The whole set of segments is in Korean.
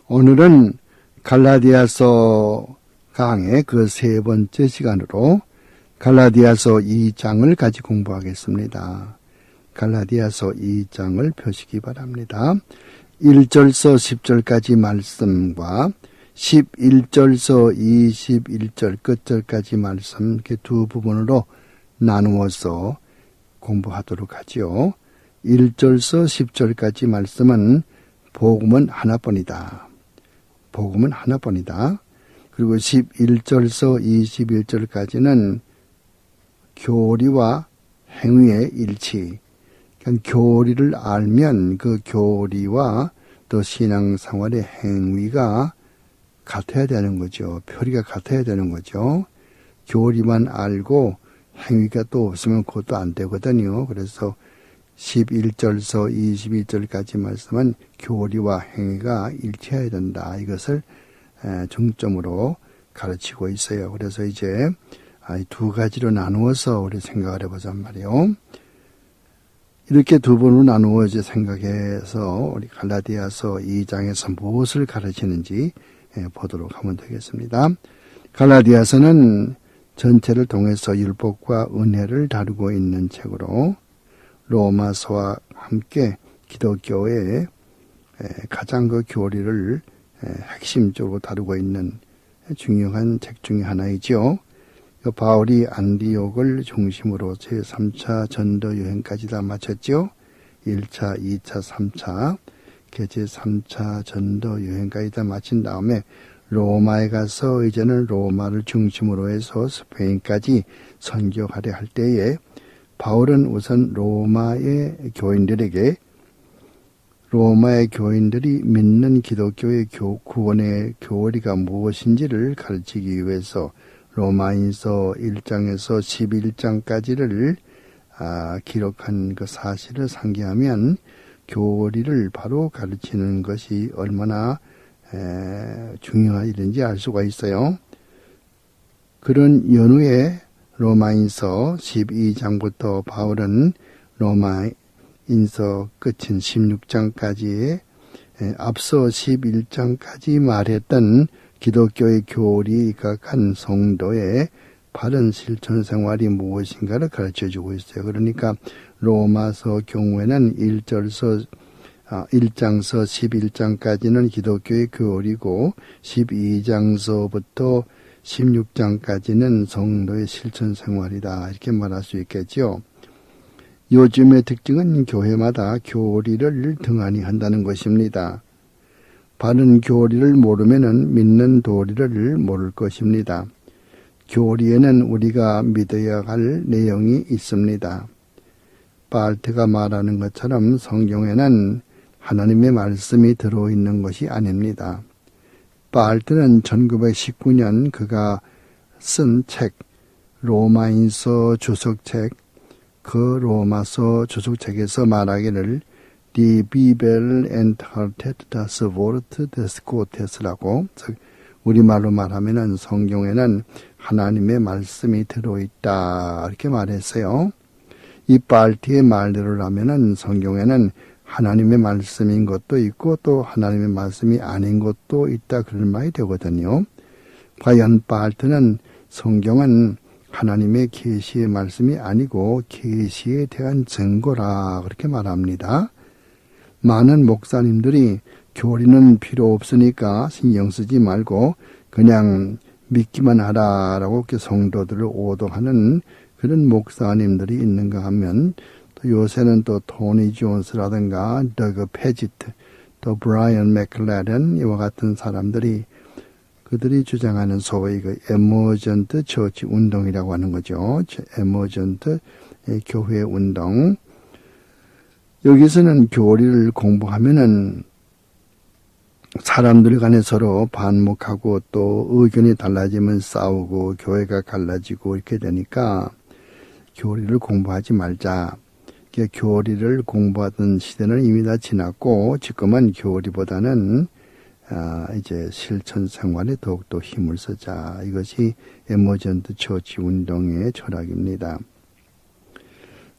오늘은 갈라디아서 강의 그 세 번째 시간으로 갈라디아서 2장을 같이 공부하겠습니다. 갈라디아서 2장을 펴시기 바랍니다. 1절서 10절까지 말씀과 11절서 21절 끝절까지 말씀 이렇게 두 부분으로 나누어서 공부하도록 하지요. 1절서 10절까지 말씀은 복음은 하나뿐이다. 복음은 하나뿐이다. 그리고 11절서 21절까지는 교리와 행위의 일치. 그러니까 교리를 알면 그 교리와 또 신앙생활의 행위가 같아야 되는 거죠. 표리가 같아야 되는 거죠. 교리만 알고 행위가 또 없으면 그것도 안 되거든요. 그래서 11절서 21절까지 말씀은 교리와 행위가 일치해야 된다. 이것을 중점으로 가르치고 있어요. 그래서 이제 두 가지로 나누어서 우리 생각을 해보자는 말이에요. 이렇게 두 번으로 나누어 이제 생각해서 우리 갈라디아서 2장에서 무엇을 가르치는지 보도록 하면 되겠습니다. 갈라디아서는 전체를 통해서 율법과 은혜를 다루고 있는 책으로 로마서와 함께 기독교의 가장 그 교리를 핵심적으로 다루고 있는 중요한 책 중에 하나이죠. 바울이 안디옥을 중심으로 제3차 전도 여행까지 다 마쳤죠. 1차, 2차, 3차, 제3차 전도 여행까지 다 마친 다음에 로마에 가서 이제는 로마를 중심으로 해서 스페인까지 선교하려 할 때에 바울은 우선 로마의 교인들이 믿는 기독교의 구원의 교리가 무엇인지를 가르치기 위해서 로마인서 1장에서 11장까지를 기록한 그 사실을 상기하면 교리를 바로 가르치는 것이 얼마나 중요한 일인지 알 수가 있어요. 그런 연후에 로마인서 12장부터 바울은 로마인서 끝인 16장까지 앞서 11장까지 말했던 기독교의 교리에 입각한 성도의 바른 실천 생활이 무엇인가를 가르쳐주고 있어요. 그러니까 로마서 경우에는 1장서 11장까지는 기독교의 교리고 12장서부터 16장까지는 성도의 실천 생활이다. 이렇게 말할 수 있겠죠. 요즘의 특징은 교회마다 교리를 등한히 한다는 것입니다. 바른 교리를 모르면은 믿는 도리를 모를 것입니다. 교리에는 우리가 믿어야 할 내용이 있습니다. 바알트가 말하는 것처럼 성경에는 하나님의 말씀이 들어있는 것이 아닙니다. 바알트는 1919년 그가 쓴 책, 로마인서 주석책, 그 로마서 주석책에서 말하기를 Die Bibel enthält das Wort des Gottes라고, 즉 우리말로 말하면은 성경에는 하나님의 말씀이 들어있다 이렇게 말했어요. 이 바알트의 말대로라면은 성경에는 하나님의 말씀인 것도 있고 또 하나님의 말씀이 아닌 것도 있다 그런 말이 되거든요. 과연 바알트는 성경은 하나님의 계시의 말씀이 아니고 계시에 대한 증거라 그렇게 말합니다. 많은 목사님들이 교리는 필요 없으니까 신경 쓰지 말고 그냥 믿기만 하라라고 이렇게 성도들을 오도하는 그런 목사님들이 있는가 하면 또 요새는 또 토니 존스라든가 더그 페지트 또 브라이언 맥클레런 이와 같은 사람들이 그들이 주장하는 소위 그 에머전트 처치 운동이라고 하는 거죠. 에머전트 교회 운동. 여기서는 교리를 공부하면은 사람들 간에 서로 반목하고 또 의견이 달라지면 싸우고 교회가 갈라지고 이렇게 되니까 교리를 공부하지 말자. 교리를 공부하던 시대는 이미 다 지났고 지금은 교리보다는 이제 실천 생활에 더욱더 힘을 쓰자. 이것이 에머전트 처치 운동의 철학입니다.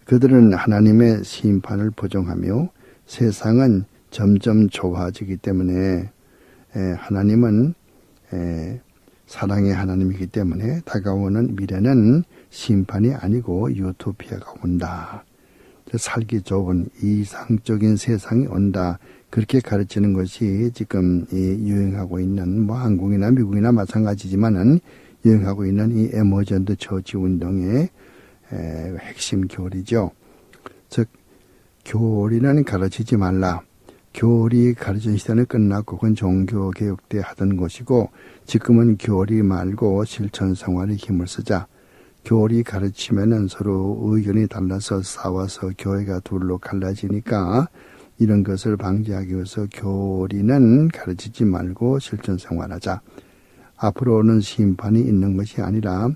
그들은 하나님의 심판을 부정하며 세상은 점점 좁아지기 때문에 하나님은 사랑의 하나님이기 때문에 다가오는 미래는 심판이 아니고 유토피아가 온다. 살기 좋은 이상적인 세상이 온다. 그렇게 가르치는 것이 지금 유행하고 있는 한국이나 미국이나 마찬가지지만은 유행하고 있는 이 에머전트 처치 운동의 핵심 교리죠. 즉 교리는 가르치지 말라. 교리 가르치는 시대는 끝났고 그건 종교개혁 때 하던 것이고 지금은 교리 말고 실천 생활에 힘을 쓰자. 교리 가르치면은 서로 의견이 달라서 싸워서 교회가 둘로 갈라지니까 이런 것을 방지하기 위해서 교리는 가르치지 말고 실천 생활하자. 앞으로는 심판이 있는 것이 아니라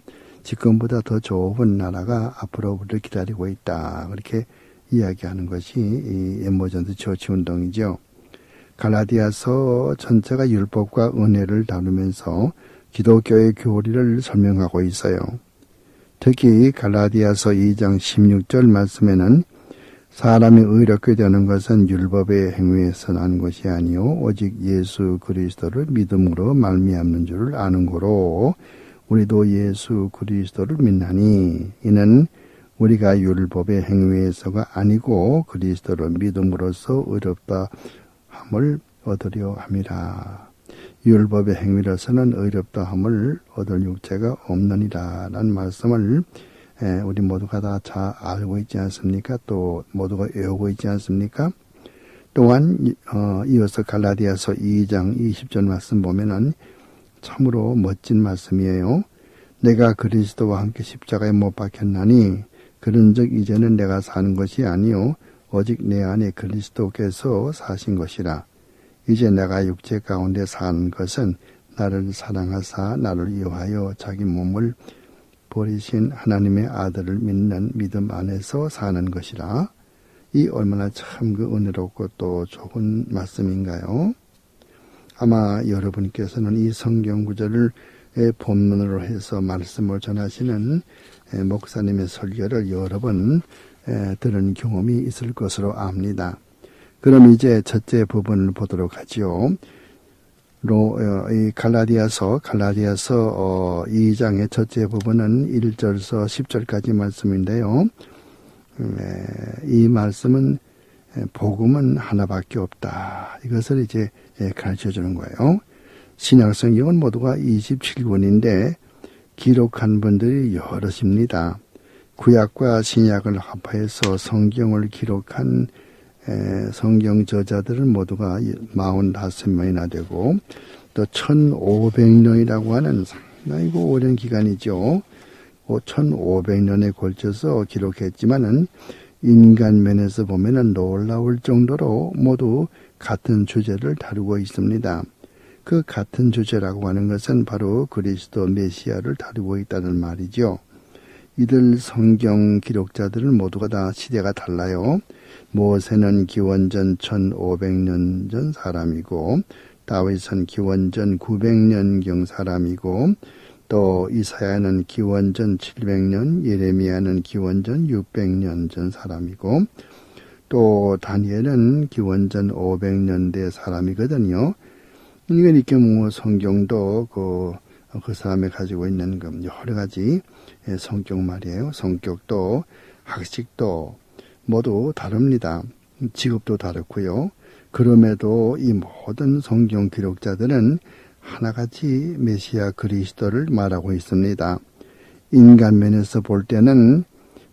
지금보다 더 좋은 나라가 앞으로 우리를 기다리고 있다. 그렇게 이야기하는 것이 이 에머전트 처치 운동이죠. 갈라디아서 전체가 율법과 은혜를 다루면서 기독교의 교리를 설명하고 있어요. 특히 갈라디아서 2장 16절 말씀에는 사람이 의롭게 되는 것은 율법의 행위에서 난 것이 아니요 오직 예수 그리스도를 믿음으로 말미암는 줄을 아는 고로 우리도 예수 그리스도를 믿나니 이는 우리가 율법의 행위에서가 아니고 그리스도를 믿음으로써 의롭다 함을 얻으려 함이라. 율법의 행위로서는 의롭다 함을 얻을 육체가 없느니라 라는 말씀을 우리 모두가 다 잘 알고 있지 않습니까? 또 모두가 외우고 있지 않습니까? 또한 이어서 갈라디아서 2장 20절 말씀 보면은 참으로 멋진 말씀이에요. 내가 그리스도와 함께 십자가에 못 박혔나니 그런즉 이제는 내가 사는 것이 아니요 오직 내 안에 그리스도께서 사신 것이라. 이제 내가 육체 가운데 사는 것은 나를 사랑하사 나를 위하여 자기 몸을 버리신 하나님의 아들을 믿는 믿음 안에서 사는 것이라. 이 얼마나 참 은혜롭고 또 좋은 말씀인가요? 아마 여러분께서는 이 성경 구절을 본문으로 해서 말씀을 전하시는 목사님의 설교를 여러 번 들은 경험이 있을 것으로 압니다. 그럼 이제 첫째 부분을 보도록 하죠. 이 갈라디아서 2장의 첫째 부분은 1절서 10절까지 말씀인데요. 이 말씀은 복음은 하나밖에 없다. 이것을 이제 가르쳐 주는 거예요. 신약성경은 모두가 27권인데 기록한 분들이 여럿입니다. 구약과 신약을 합해서 성경을 기록한 성경 저자들은 모두가 45명이나 되고 또 1500년이라고 하는 상당히 오랜 기간이죠. 1500년에 걸쳐서 기록했지만은 인간 면에서 보면은 놀라울 정도로 모두 같은 주제를 다루고 있습니다. 그 같은 주제라고 하는 것은 바로 그리스도 메시아를 다루고 있다는 말이죠. 이들 성경 기록자들은 모두가 다 시대가 달라요. 모세는 기원전 1500년 전 사람이고 다윗은 기원전 900년경 사람이고 또 이사야는 기원전 700년, 예레미야는 기원전 600년 전 사람이고 또 다니엘은 기원전 500년대 사람이거든요. 이렇게 성경도 그 사람이 가지고 있는 여러 가지 성격 말이에요. 성격도 학식도 모두 다릅니다. 직업도 다르고요. 그럼에도 이 모든 성경 기록자들은 하나같이 메시아 그리스도를 말하고 있습니다. 인간 면에서 볼 때는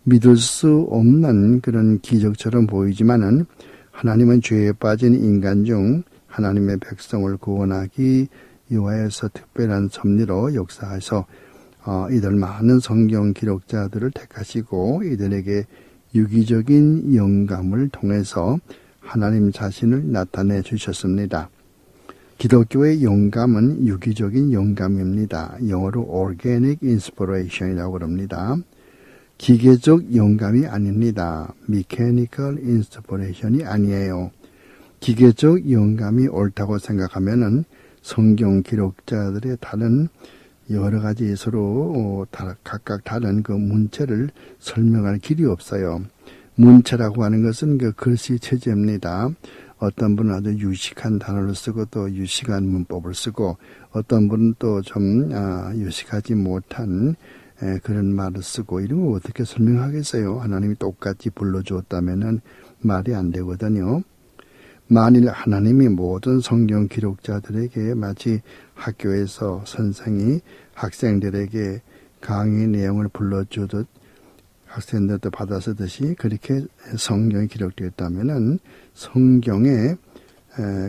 믿을 수 없는 그런 기적처럼 보이지만은 하나님은 죄에 빠진 인간 중 하나님의 백성을 구원하기 위하여서 특별한 섭리로 역사하셔서 이들 많은 성경 기록자들을 택하시고 이들에게 유기적인 영감을 통해서 하나님 자신을 나타내 주셨습니다. 기독교의 영감은 유기적인 영감입니다. 영어로 organic inspiration이라고 합니다. 기계적 영감이 아닙니다. mechanical inspiration이 아니에요. 기계적 영감이 옳다고 생각하면은 성경 기록자들의 다른 여러 가지 서로 각각 다른 그 문체를 설명할 길이 없어요. 문체라고 하는 것은 그 글씨 체제입니다. 어떤 분은 아주 유식한 단어를 쓰고 또 유식한 문법을 쓰고 어떤 분은 또 좀 유식하지 못한 그런 말을 쓰고 이런 거 어떻게 설명하겠어요? 하나님이 똑같이 불러주었다면은 말이 안 되거든요. 만일 하나님이 모든 성경 기록자들에게 마치 학교에서 선생이 학생들에게 강의 내용을 불러주듯 학생들도 받아 쓰듯이 그렇게 성경이 기록되었다면은 성경에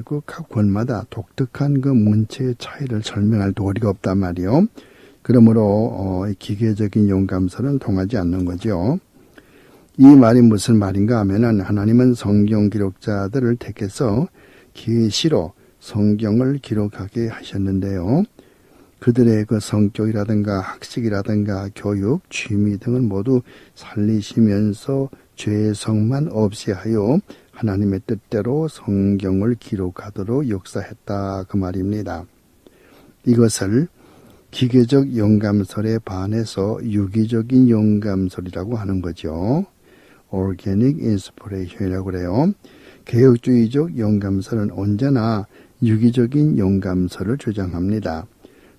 그 각 권마다 독특한 그 문체의 차이를 설명할 도리가 없단 말이요. 그러므로 기계적인 용감설은 통하지 않는 거죠. 이 말이 무슨 말인가 하면은 하나님은 성경 기록자들을 택해서 계시로 성경을 기록하게 하셨는데요. 그들의 그 성격이라든가 학식이라든가 교육, 취미 등을 모두 살리시면서 죄성만 없이 하여 하나님의 뜻대로 성경을 기록하도록 역사했다 그 말입니다. 이것을 기계적 영감설에 반해서 유기적인 영감설이라고 하는 거죠. Organic Inspiration이라고 그래요. 개혁주의적 영감설은 언제나 유기적인 영감설을 주장합니다.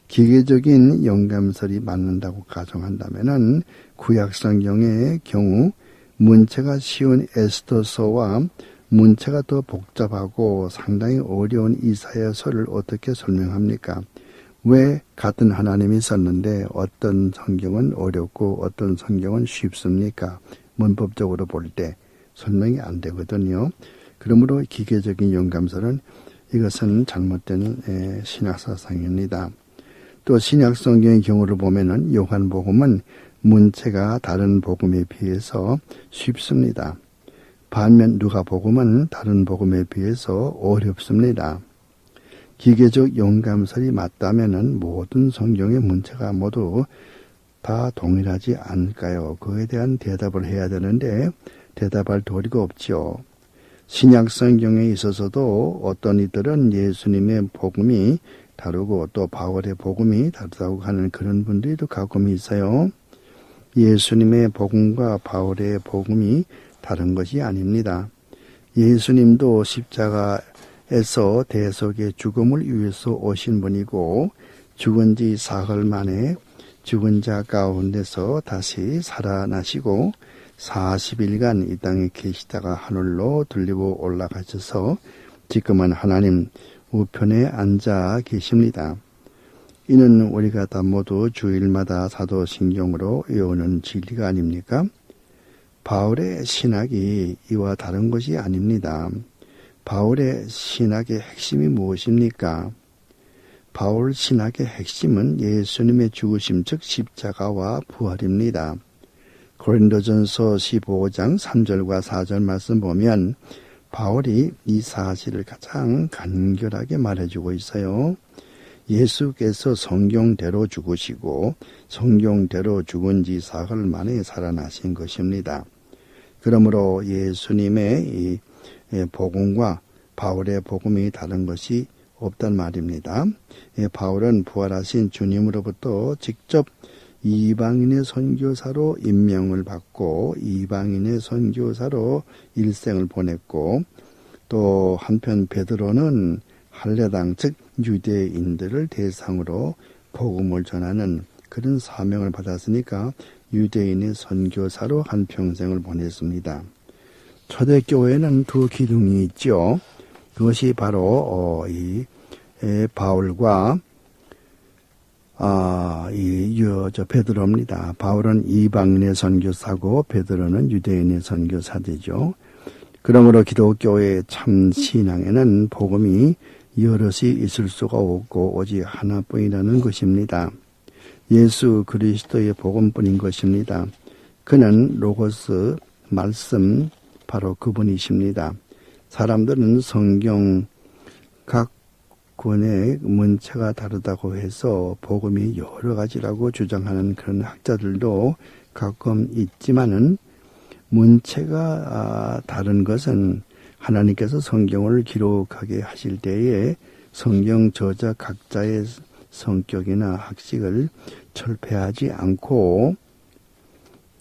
기계적인 영감설이 맞는다고 가정한다면은 구약 성경의 경우 문체가 쉬운 에스더서와 문체가 더 복잡하고 상당히 어려운 이사야서를 어떻게 설명합니까? 왜 같은 하나님이 썼는데 어떤 성경은 어렵고 어떤 성경은 쉽습니까? 문법적으로 볼 때 설명이 안 되거든요. 그러므로 기계적인 영감설은 이것은 잘못된 신학사상입니다. 또 신약 성경의 경우를 보면은 요한복음은 문체가 다른 복음에 비해서 쉽습니다. 반면 누가복음은 다른 복음에 비해서 어렵습니다. 기계적 영감설이 맞다면은 모든 성경의 문체가 모두 다 동일하지 않을까요? 그에 대한 대답을 해야 되는데 대답할 도리가 없지요. 신약 성경에 있어서도 어떤 이들은 예수님의 복음이 다르고 또 바울의 복음이 다르다고 하는 그런 분들도 가끔 있어요. 예수님의 복음과 바울의 복음이 다른 것이 아닙니다. 예수님도 십자가에서 대속의 죽음을 위해서 오신 분이고 죽은 지 사흘 만에 죽은 자 가운데서 다시 살아나시고 40일간 이 땅에 계시다가 하늘로 들리고 올라가셔서 지금은 하나님 우편에 앉아 계십니다. 이는 우리가 다 모두 주일마다 사도신경으로 외우는 진리가 아닙니까? 바울의 신학이 이와 다른 것이 아닙니다. 바울의 신학의 핵심이 무엇입니까? 바울 신학의 핵심은 예수님의 죽으심 즉 십자가와 부활입니다. 고린도전서 15장 3절과 4절 말씀 보면 바울이 이 사실을 가장 간결하게 말해주고 있어요. 예수께서 성경대로 죽으시고 성경대로 죽은 지 사흘 만에 살아나신 것입니다. 그러므로 예수님의 이 복음과 바울의 복음이 다른 것이 없단 말입니다. 바울은 부활하신 주님으로부터 직접 이방인의 선교사로 임명을 받고 이방인의 선교사로 일생을 보냈고 또 한편 베드로는 할례당 즉 유대인들을 대상으로 복음을 전하는 그런 사명을 받았으니까 유대인의 선교사로 한평생을 보냈습니다. 초대교회는 두 기둥이 있죠. 그것이 바로 바울과 베드로입니다. 바울은 이방인의 선교사고 베드로는 유대인의 선교사되죠. 그러므로 기독교의 참 신앙에는 복음이 여럿이 있을 수가 없고 오직 하나뿐이라는 것입니다. 예수 그리스도의 복음뿐인 것입니다. 그는 로고스 말씀 바로 그분이십니다. 사람들은 성경 각 권의 문체가 다르다고 해서 복음이 여러 가지라고 주장하는 그런 학자들도 가끔 있지만은 문체가 다른 것은 하나님께서 성경을 기록하게 하실 때에 성경 저자 각자의 성격이나 학식을 철폐하지 않고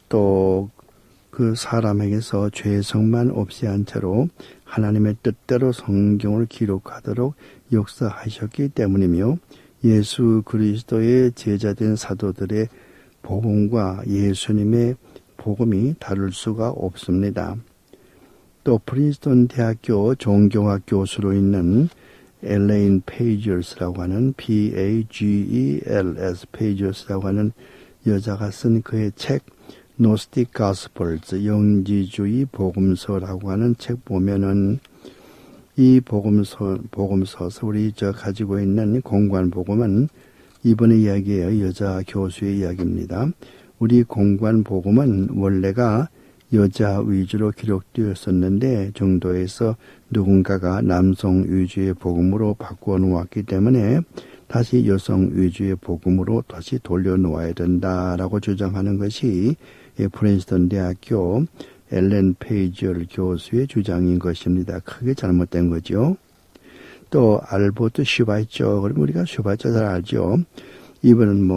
또 그 사람에게서 죄성만 없이 한 채로 하나님의 뜻대로 성경을 기록하도록 역사하셨기 때문이며 예수 그리스도의 제자된 사도들의 복음과 예수님의 복음이 다를 수가 없습니다. 또 프린스턴 대학교 종교학 교수로 있는 엘레인 페이저스라고 하는 P-A-G-E-L-S 페이저스라고 하는 여자가 쓴 그의 책 노스틱 가스펄즈 영지주의 복음서라고 하는 책 보면은 이 복음서 우리 가지고 있는 공관 복음은 이번의 이야기예요. 여자 교수의 이야기입니다. 우리 공관 복음은 원래가 여자 위주로 기록되었었는데 정도에서 누군가가 남성 위주의 복음으로 바꾸어 놓았기 때문에 다시 여성 위주의 복음으로 다시 돌려놓아야 된다라고 주장하는 것이 프린스턴 대학교 엘렌 페이지얼 교수의 주장인 것입니다. 크게 잘못된 거죠. 또 알버트 슈바이처, 그럼 우리가 슈바이처 잘 알죠. 이분은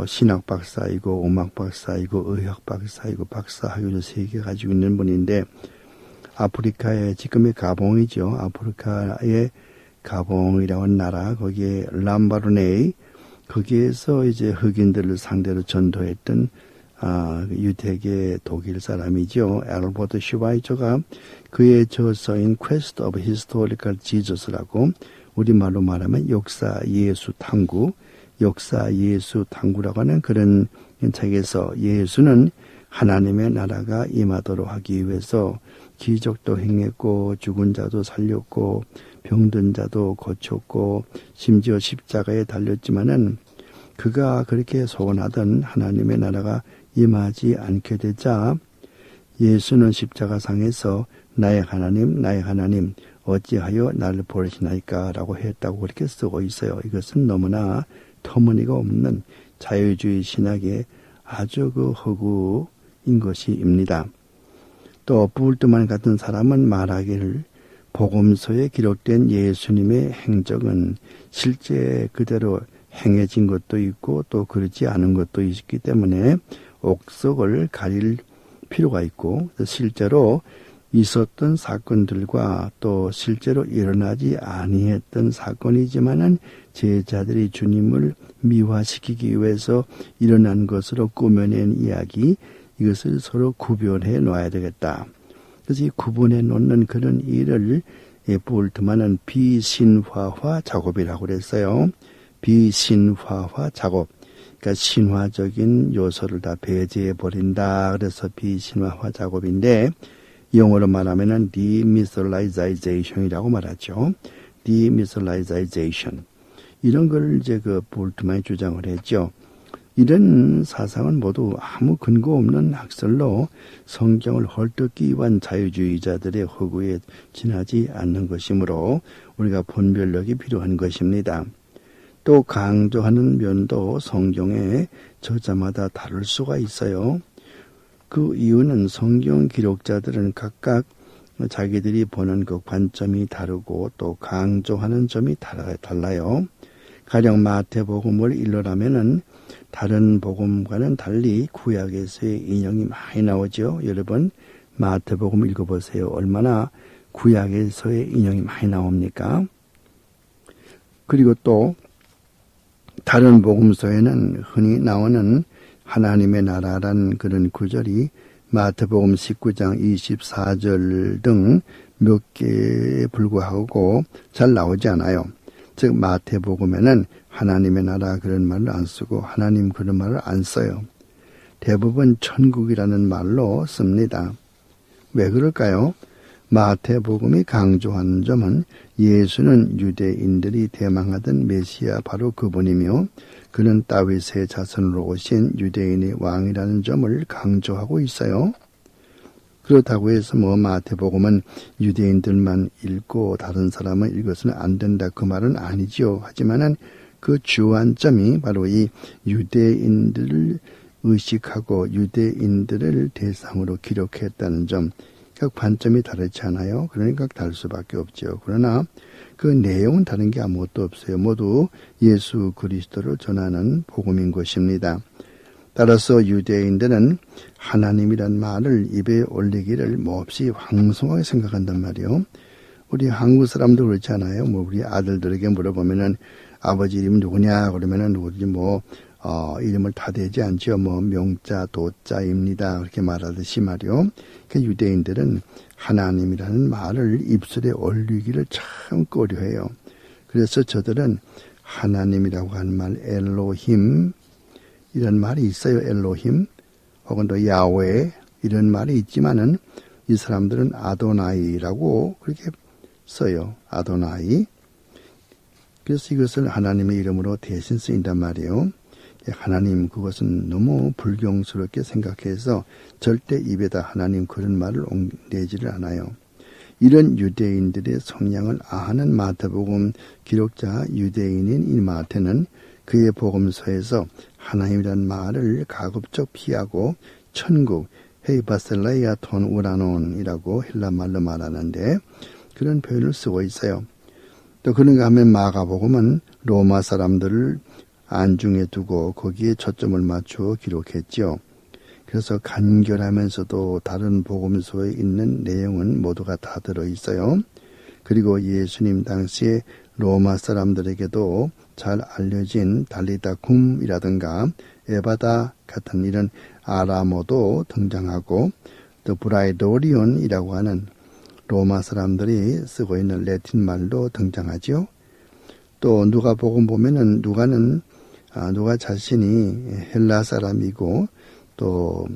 신학 박사이고 음악 박사이고 의학 박사이고 박사학위를 3개 가지고 있는 분인데 아프리카의 지금의 가봉이죠. 아프리카의 가봉이라고 하는 나라 거기에 람바르네이 거기에서 이제 흑인들을 상대로 전도했던 유대계 독일 사람이죠. 알버트 슈바이처가 그의 저서인 Quest of Historical Jesus라고 우리말로 말하면 역사 예수 탐구라고 하는 그런 책에서 예수는 하나님의 나라가 임하도록 하기 위해서 기적도 행했고 죽은 자도 살렸고 병든 자도 고쳤고 심지어 십자가에 달렸지만은 그가 그렇게 소원하던 하나님의 나라가 임하지 않게 되자 예수는 십자가상에서 나의 하나님 어찌하여 나를 버리시나이까 라고 했다고 그렇게 쓰고 있어요. 이것은 너무나 터무니가 없는 자유주의 신학의 아주 허구인 것입니다. 또 불트만 같은 사람은 말하기를 복음서에 기록된 예수님의 행적은 실제 그대로 행해진 것도 있고 또 그렇지 않은 것도 있기 때문에 옥석을 가릴 필요가 있고 실제로 있었던 사건들과 또 실제로 일어나지 아니했던 사건이지만은 제자들이 주님을 미화시키기 위해서 일어난 것으로 꾸며낸 이야기 이것을 서로 구별해 놔야 되겠다. 그래서 이 구분해 놓는 그런 일을 볼트만은 비신화화 작업이라고 그랬어요. 비신화화 작업. 그러니까 신화적인 요소를 다 배제해 버린다. 그래서 비신화화 작업인데 영어로 말하면은 demythologization이라고 말하죠. demythologization. 이런 걸 이제 볼트만이 주장을 했죠. 이런 사상은 모두 아무 근거 없는 학설로 성경을 헐뜯기 위한 자유주의자들의 허구에 지나지 않는 것이므로 우리가 분별력이 필요한 것입니다. 또 강조하는 면도 성경의 저자마다 다를 수가 있어요. 그 이유는 성경 기록자들은 각각 자기들이 보는 그 관점이 다르고 또 강조하는 점이 달라요. 가령 마태복음을 일러라면은 다른 복음과는 달리 구약에서의 인용이 많이 나오죠. 여러분 마태복음 읽어보세요. 얼마나 구약에서의 인용이 많이 나옵니까? 그리고 또 다른 복음서에는 흔히 나오는 하나님의 나라란 그런 구절이 마태복음 19장 24절 등 몇 개에 불과하고 잘 나오지 않아요. 즉 마태복음에는 하나님의 나라 그런 말을 안 쓰고 하나님 그런 말을 안 써요. 대부분 천국이라는 말로 씁니다. 왜 그럴까요? 마태복음이 강조하는 점은 예수는 유대인들이 대망하던 메시아 바로 그분이며 그는 다윗의 자손으로 오신 유대인의 왕이라는 점을 강조하고 있어요. 그렇다고 해서 마태복음은 유대인들만 읽고 다른 사람은 읽어서는 안 된다 그 말은 아니죠. 하지만은 그 주안점이 바로 이 유대인들을 의식하고 유대인들을 대상으로 기록했다는 점, 그 관점이 다르지 않아요. 그러니까 다를 수밖에 없죠. 그러나 그 내용은 다른 게 아무것도 없어요. 모두 예수 그리스도를 전하는 복음인 것입니다. 따라서 유대인들은 하나님이란 말을 입에 올리기를 몹시 황송하게 생각한단 말이에요. 우리 한국 사람도 그렇지 않아요? 뭐 우리 아들들에게 물어보면은 아버지 이름 누구냐 그러면은 누구지 이름을 다 대지 않죠. 명자 도자입니다. 그렇게 말하듯이 말이요. 그 유대인들은 하나님이라는 말을 입술에 올리기를 참 꺼려해요. 그래서 저들은 하나님이라고 하는 말 엘로힘 이런 말이 있어요. 엘로힘 혹은 또 야훼 이런 말이 있지만은 이 사람들은 아도나이라고 그렇게 써요. 아도나이. 그래서 이것을 하나님의 이름으로 대신 쓰인단 말이에요. 하나님 그것은 너무 불경스럽게 생각해서 절대 입에다 하나님 그런 말을 내지를 않아요. 이런 유대인들의 성향을 아는 마태복음 기록자 유대인인 이 마태는 그의 복음서에서 하나님이란 말을 가급적 피하고 천국 헤이바셀라이아 톤 우라논이라고 헬라말로 말하는데 그런 표현을 쓰고 있어요. 또 그런가 하면 마가복음은 로마 사람들을 안중에 두고 거기에 초점을 맞추어 기록했죠. 그래서 간결하면서도 다른 복음서에 있는 내용은 모두가 다 들어있어요. 그리고 예수님 당시에 로마 사람들에게도 잘 알려진 달리다 쿰이라든가 에바다 같은 이런 아람어도 등장하고 또 브라이도리온이라고 하는 로마 사람들이 쓰고 있는 라틴 말도 등장하죠. 또 누가복음 보면은 누가 자신이 헬라 사람이고 또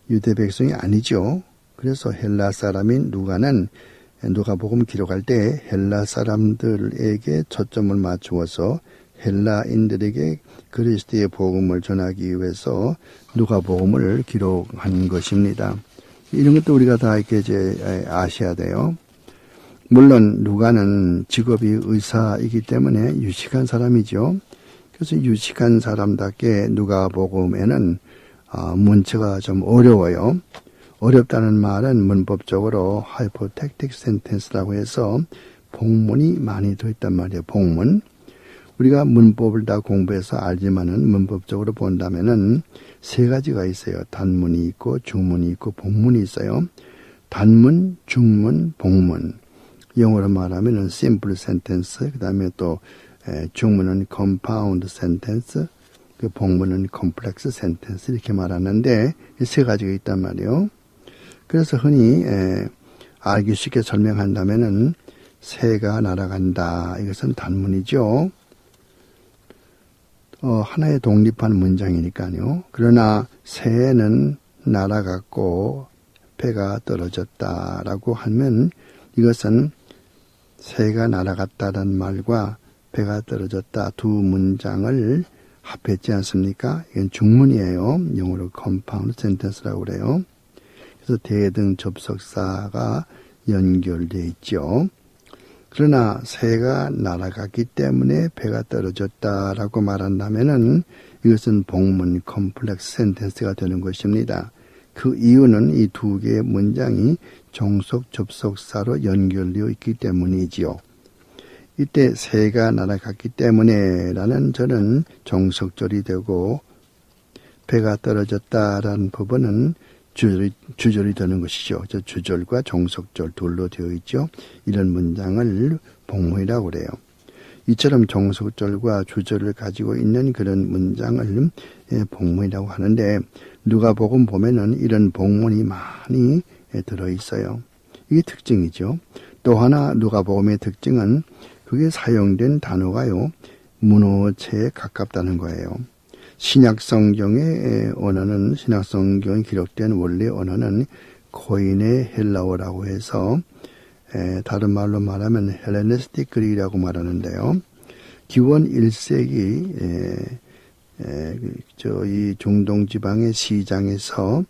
유대 백성이 아니죠. 그래서 헬라 사람인 누가복음 기록할 때 헬라 사람들에게 초점을 맞추어서 헬라인들에게 그리스도의 복음을 전하기 위해서 누가복음을 기록한 것입니다. 이런 것도 우리가 다 이렇게 아셔야 돼요. 물론 누가는 직업이 의사이기 때문에 유식한 사람이죠. 그래서 유식한 사람답게 누가복음에는 문체가 좀 어려워요. 어렵다는 말은 문법적으로 하이포텍틱 센텐스라고 해서 복문이 많이 들어있단 말이에요. 복문. 우리가 문법을 다 공부해서 알지만은 문법적으로 본다면은 세 가지가 있어요. 단문이 있고 중문이 있고 복문이 있어요. 단문, 중문, 복문. 영어로 말하면은 simple sentence, 그 다음에 또 중문은 compound sentence, 그 복문은 complex sentence 이렇게 말하는데 이 세 가지가 있단 말이에요. 그래서 흔히 알기 쉽게 설명한다면은 새가 날아간다. 이것은 단문이죠. 하나의 독립한 문장이니까요. 그러나 새는 날아갔고 배가 떨어졌다라고 하면 이것은 새가 날아갔다는 말과 배가 떨어졌다 두 문장을 합했지 않습니까? 이건 중문이에요. 영어로 compound sentence라고 그래요. 그래서 대등 접속사가 연결되어 있죠. 그러나 새가 날아갔기 때문에 배가 떨어졌다라고 말한다면은 이것은 복문 컴플렉스 센텐스가 되는 것입니다. 그 이유는 이 두 개의 문장이 종속 접속사로 연결되어 있기 때문이지요. 이때 새가 날아갔기 때문에라는 절은 종속절이 되고 배가 떨어졌다라는 부분은 주절이 되는 것이죠. 주절과 종속절 둘로 되어 있죠. 이런 문장을 복문이라고 그래요. 이처럼 종속절과 주절을 가지고 있는 그런 문장을 복문이라고 하는데 누가복음 보면은 이런 복문이 많이 들어있어요. 이게 특징이죠. 또 하나 누가복음의 특징은 그게 사용된 단어가요. 문어체에 가깝다는 거예요. 신약성경의 언어는 신약성경에 기록된 원래 언어는 고인의 헬라어라고 해서 다른 말로 말하면 헬레니스틱 그릭이라고 말하는데요. 기원 1세기 이 중동 지방의 시장에서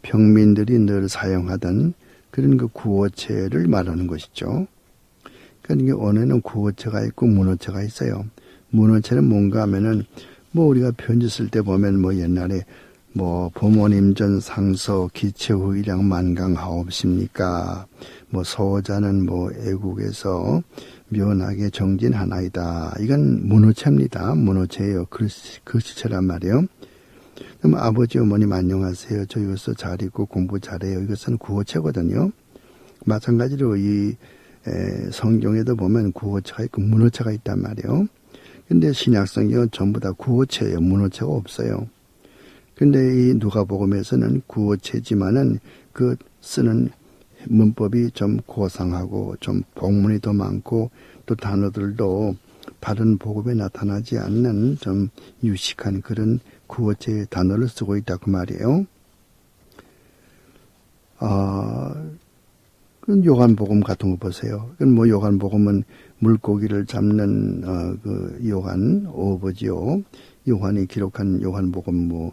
평민들이 늘 사용하던 그런 그 구어체를 말하는 것이죠. 그러니까 언어는 구어체가 있고 문어체가 있어요. 문어체는 뭔가 하면은 우리가 편지 쓸 때 보면 옛날에 부모님 전 상서 기체후일양 만강하옵십니까? 소자는 애국에서 면하게 정진하나이다. 이건 문어체입니다. 문어체예요. 글씨체란 말이에요. 그럼 아버지, 어머님 안녕하세요. 저 여기서 잘 있고 공부 잘해요. 이것은 구어체거든요. 마찬가지로 이 성경에도 보면 구어체가 있고 문어체가 있단 말이에요. 근데 신약 성경은 전부 다 구어체예요. 문어체가 없어요. 근데 이 누가복음에서는 구어체지만은 그 쓰는 문법이 좀 고상하고 좀 복문이 더 많고 또 단어들도 다른 복음에 나타나지 않는 좀 유식한 그런 구어체의 단어를 쓰고 있다 그 말이에요. 요한복음 같은 거 보세요. 뭐 요한복음은 물고기를 잡는 그 요한 어부지요. 요한이 기록한 요한복음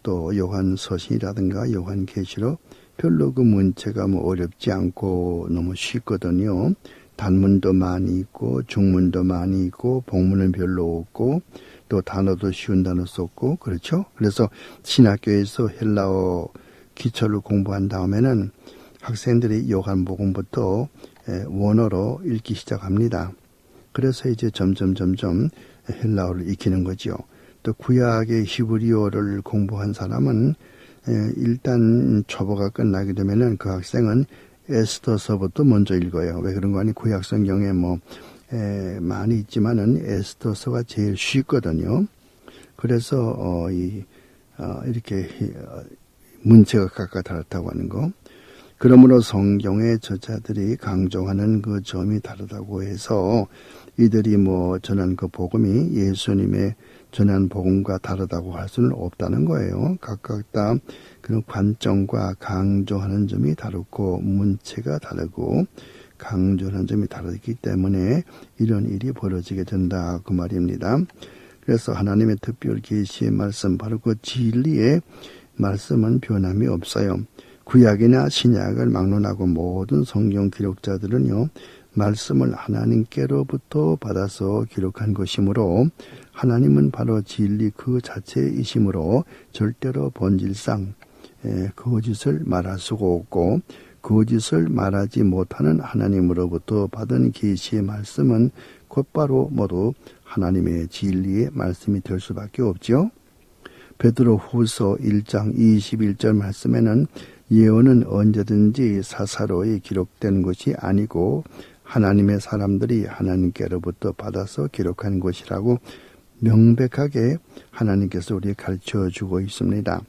또 요한서신이라든가 요한계시록 별로 그 문체가 어렵지 않고 너무 쉽거든요. 단문도 많이 있고 중문도 많이 있고 복문은 별로 없고 또 단어도 쉬운 단어 썼고 그렇죠. 그래서 신학교에서 헬라어 기초를 공부한 다음에는 학생들이 요한복음부터 원어로 읽기 시작합니다. 그래서 이제 점점 헬라어를 익히는 거죠. 또 구약의 히브리어를 공부한 사람은 일단 초보가 끝나게 되면은 그 학생은 에스더서부터 먼저 읽어요. 왜 그런 거 아니? 구약 성경에 많이 있지만은 에스더서가 제일 쉽거든요. 그래서 이렇게 문체가 각각 다르다고 하는 거. 그러므로 성경의 저자들이 강조하는 그 점이 다르다고 해서 이들이 전한 그 복음이 예수님의 전한 복음과 다르다고 할 수는 없다는 거예요. 각각 다 그런 관점과 강조하는 점이 다르고 문체가 다르고 강조하는 점이 다르기 때문에 이런 일이 벌어지게 된다 그 말입니다. 그래서 하나님의 특별 계시의 말씀 바로 그 진리의 말씀은 변함이 없어요. 구약이나 신약을 막론하고 모든 성경 기록자들은요. 말씀을 하나님께로부터 받아서 기록한 것이므로 하나님은 바로 진리 그 자체이시므로 절대로 본질상 거짓을 말할 수가 없고 거짓을 말하지 못하는 하나님으로부터 받은 계시의 말씀은 곧바로 모두 하나님의 진리의 말씀이 될 수밖에 없죠. 베드로 후서 1장 21절 말씀에는 예언은 언제든지 사사로이 기록된 것이 아니고 하나님의 사람들이 하나님께로부터 받아서 기록한 것이라고 명백하게 하나님께서 우리에게 가르쳐주고 있습니다.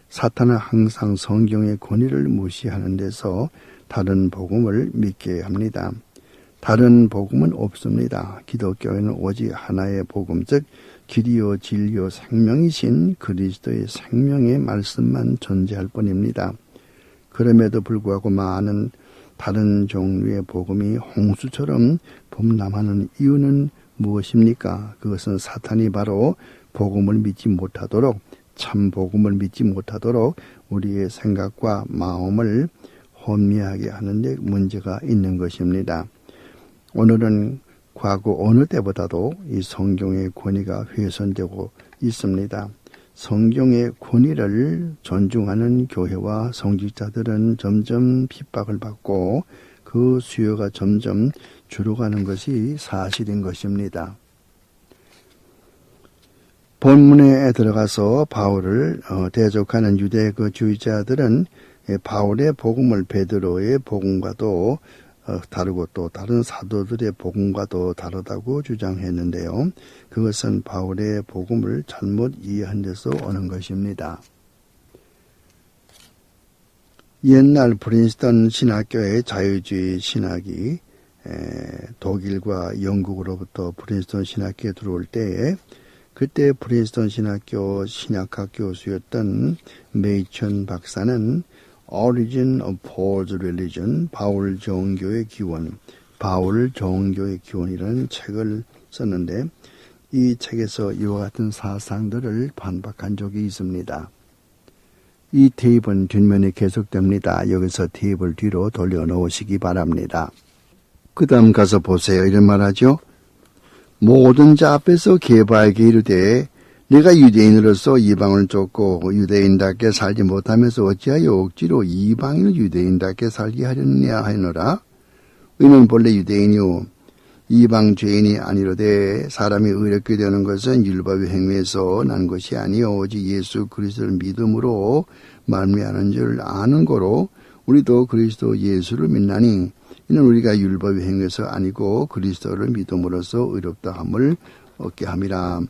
사탄은 항상 성경의 권위를 무시하는 데서 다른 복음을 믿게 합니다. 다른 복음은 없습니다. 기독교에는 오직 하나의 복음, 즉 길이요 진리요 생명이신 그리스도의 생명의 말씀만 존재할 뿐입니다. 그럼에도 불구하고 많은 다른 종류의 복음이 홍수처럼 범람하는 이유는 무엇입니까? 그것은 사탄이 바로 복음을 믿지 못하도록 참 복음을 믿지 못하도록 우리의 생각과 마음을 혼미하게 하는 데 문제가 있는 것입니다. 오늘은 과거 어느 때보다도 이 성경의 권위가 훼손되고 있습니다. 성경의 권위를 존중하는 교회와 성직자들은 점점 핍박을 받고 그 수요가 점점 줄어가는 것이 사실인 것입니다. 본문에 들어가서 바울을 대적하는 유대 그 주의자들은 바울의 복음을 베드로의 복음과도 다르고 또 다른 사도들의 복음과도 다르다고 주장했는데요. 그것은 바울의 복음을 잘못 이해한 데서 오는 것입니다. 옛날 프린스턴 신학교의 자유주의 신학이 독일과 영국으로부터 프린스턴 신학교에 들어올 때에 그때 프린스턴 신학교 신약학 교수였던 메이천 박사는 Origin of Paul's Religion, 바울 종교의 기원, 바울 종교의 기원이라는 책을 썼는데 이 책에서 이와 같은 사상들을 반박한 적이 있습니다. 이 테이프는 뒷면에 계속됩니다. 여기서 테이프를 뒤로 돌려놓으시기 바랍니다. 그 다음 가서 보세요. 이런 말하죠. 모든 자 앞에서 개바에게 이르되 네가 유대인으로서 이방을 쫓고 유대인답게 살지 못하면서 어찌하여 억지로 이방인을 유대인답게 살게 하려느냐 하노라. 이는 본래 유대인이요 이방 죄인이 아니로되 사람이 의롭게 되는 것은 율법의 행위에서 난 것이 아니요 오직 예수 그리스도를 믿음으로 말미암은 줄 아는 거로 우리도 그리스도 예수를 믿나니 이는 우리가 율법의 행위에서 아니고 그리스도를 믿음으로써 의롭다 함을 얻게 함이라.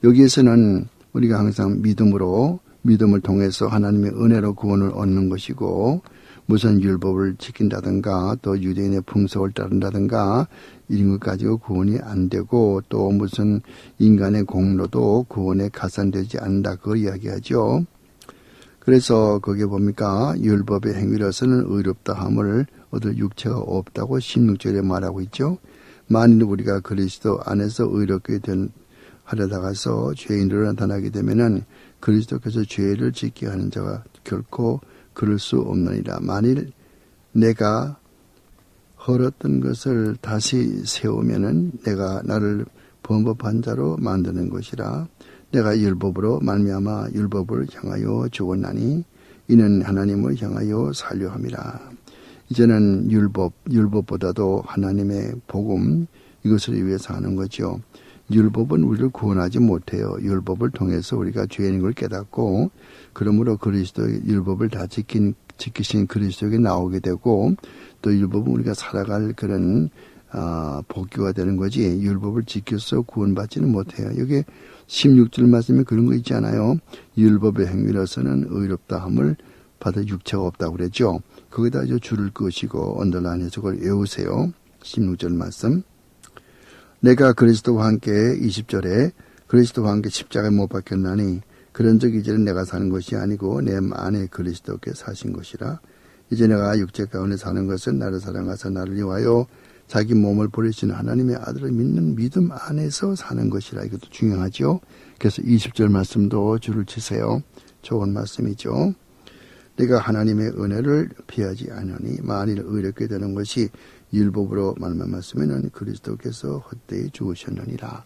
여기에서는 우리가 항상 믿음을 통해서 하나님의 은혜로 구원을 얻는 것이고 무슨 율법을 지킨다든가 또 유대인의 풍속을 따른다든가 이런 것 가지고 구원이 안 되고 또 무슨 인간의 공로도 구원에 가산되지 않는다 그 이야기하죠. 그래서 거기에 봅니까 율법의 행위로서는 의롭다 함을 얻을 육체가 없다고 16절에 말하고 있죠. 만일 우리가 그리스도 안에서 의롭게 하려다가서 죄인으로 나타나게 되면은 그리스도께서 죄를 짓게 하는 자가 결코 그럴 수 없느니라. 만일 내가 헐었던 것을 다시 세우면은 내가 나를 범법한 자로 만드는 것이라. 내가 율법으로 말미암아 율법을 향하여 죽었나니 이는 하나님을 향하여 살려 함이라. 이제는 율법보다도 하나님의 복음 이것을 위해서 하는 거죠. 율법은 우리를 구원하지 못해요. 율법을 통해서 우리가 죄인인 걸 깨닫고 그러므로 그리스도의 율법을 다 지키신 그리스도에게 나오게 되고 또 율법은 우리가 살아갈 그런 복귀가 되는 거지 율법을 지켜서 구원받지는 못해요. 여기 16절 말씀에 그런 거 있지 않아요. 율법의 행위로서는 의롭다 함을 받을 육체가 없다고 그랬죠. 거기다 줄을 끄시고 언더라인해서 그걸 외우세요. 16절 말씀. 내가 그리스도와 함께 20절에 그리스도와 함께 십자가에 못 박혔나니 그런즉 이제는 내가 사는 것이 아니고 내 안에 그리스도께 사신 것이라. 이제 내가 육체 가운데 사는 것은 나를 사랑하사 나를 위하여 자기 몸을 버리신 하나님의 아들을 믿는 믿음 안에서 사는 것이라. 이것도 중요하죠. 그래서 20절 말씀도 줄을 치세요. 좋은 말씀이죠. 내가 하나님의 은혜를 피하지 않으니 만일 의롭게 되는 것이 율법으로 말씀하시면은 그리스도께서 헛되이 죽으셨느니라.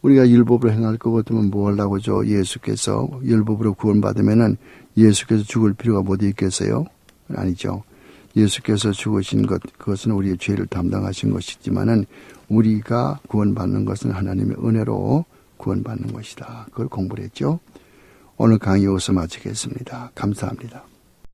우리가 율법을 행할 것 같으면 뭐 하려고 하죠? 예수께서 율법으로 구원받으면은 예수께서 죽을 필요가 뭐 있겠어요? 아니죠. 예수께서 죽으신 것, 그것은 우리의 죄를 담당하신 것이지만은 우리가 구원받는 것은 하나님의 은혜로 구원받는 것이다. 그걸 공부를 했죠. 오늘 강의 여기서 마치겠습니다. 감사합니다.